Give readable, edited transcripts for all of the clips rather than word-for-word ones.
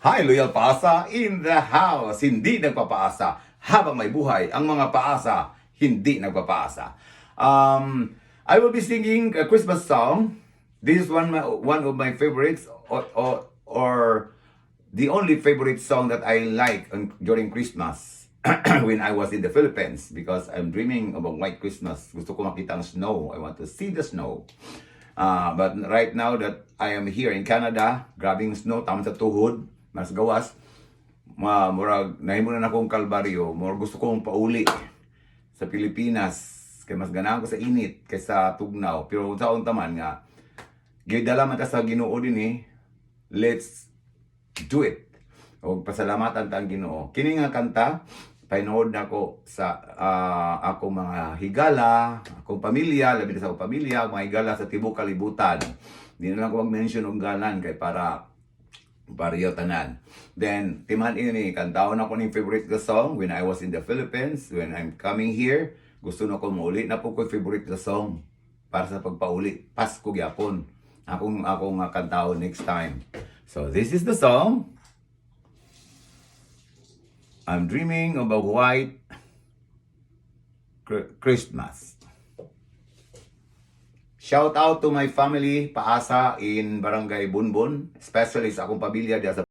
Hi, Loyal Paasa in the house. Hindi nagpapaasa. Habang may buhay, ang mga paasa, hindi nagpapaasa. I will be singing a Christmas song. This is one of my favorites, or the only favorite song that I like during Christmas when I was in the Philippines, because I'm dreaming of a white Christmas. Gusto ko makita ang snow. I want to see the snow. But right now that I am here in Canada, grabing snow, tama sa tuhod, mas gawas, murag, nahimo na akong kalbaryo, murag gusto kong pauli sa Pilipinas, kay mas ganahan ko sa init kaysa tugnaw. Pero sa taman nga, gidala man ta sa Ginoo din let's do it. O pasalamatan ta ang Ginoo. Kini nga kanta, painood na ko sa akong mga higala, akong pamilya, labi na sa akong pamilya, mga higala sa tibok kalibutan. Di na lang ko mag-mention ng galan kay para bariyo tanan. Then, timan ini, kantahon ako ng favorite ka song when I was in the Philippines, when I'm coming here, gusto na ko mauli na po ko favorite ka song para sa pagpauli. Pasko gyapon. Akong kantahon next time. So, this is the song. I'm dreaming of a white Christmas. Shout out to my family, Paasa in Barangay Bunbon, especially sa akong pamilya diya sa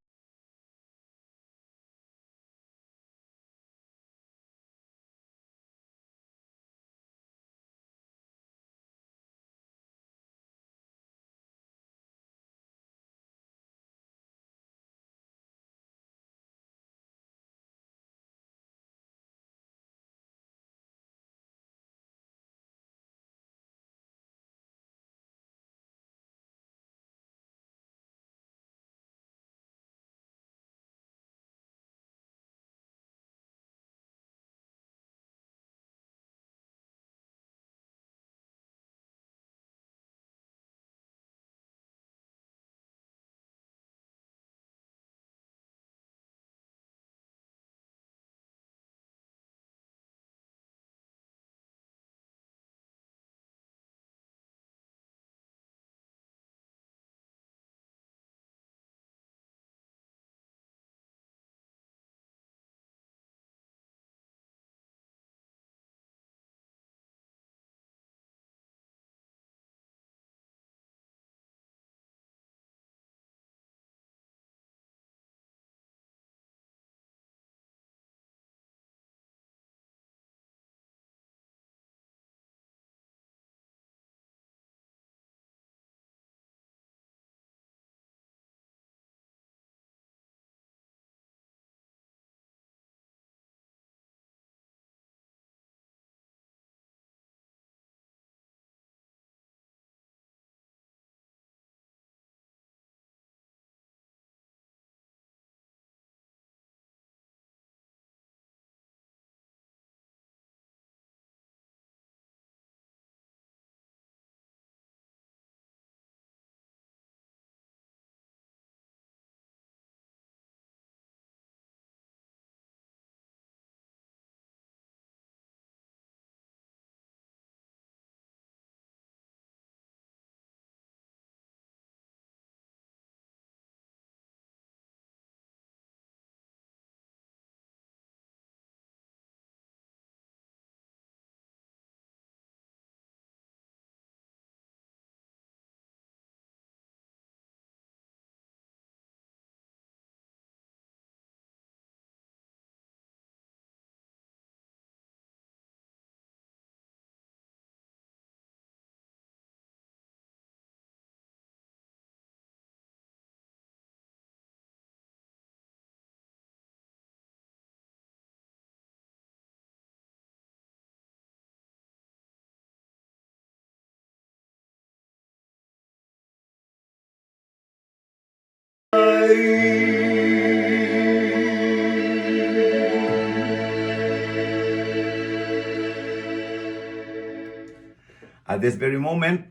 at this very moment,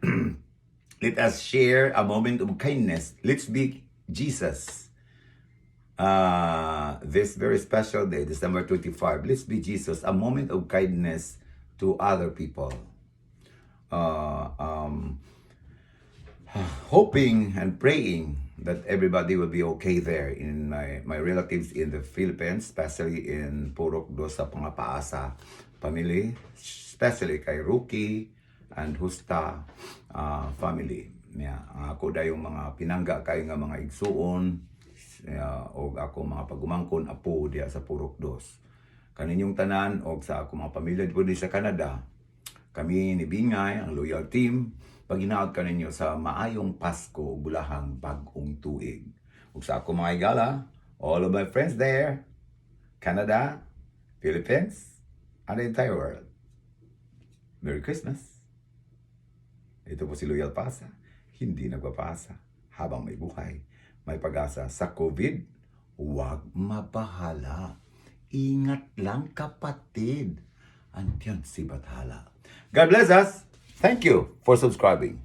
let us share a moment of kindness. Let's be Jesus. This very special day, December 25, let's be Jesus, a moment of kindness to other people. Hoping and praying that everybody will be okay there in my relatives in the Philippines, especially in Purok do sa Pangapaasa family, especially kay Ruki and Husta family. Yeah, ako da yung mga pinangga kay nga mga igsuon o ako mga pagumangkon apo diya sa Purok dos. Kaninyong tanan o sa ako mga pamilya dito sa Canada, kami ni Bingay, ang loyal team, paginaot ka ninyo sa maayong Pasko, bulahang bagong tuig. Ug sa ako mga igala, all of my friends there, Canada, Philippines, and the entire world. Merry Christmas! Ito po si Loyal Pasa, hindi nagpapasa. Habang may buhay, may pag-asa sa COVID, huwag mabahala. Ingat lang kapatid. Andiyan si Bathala. God bless us. Thank you for subscribing.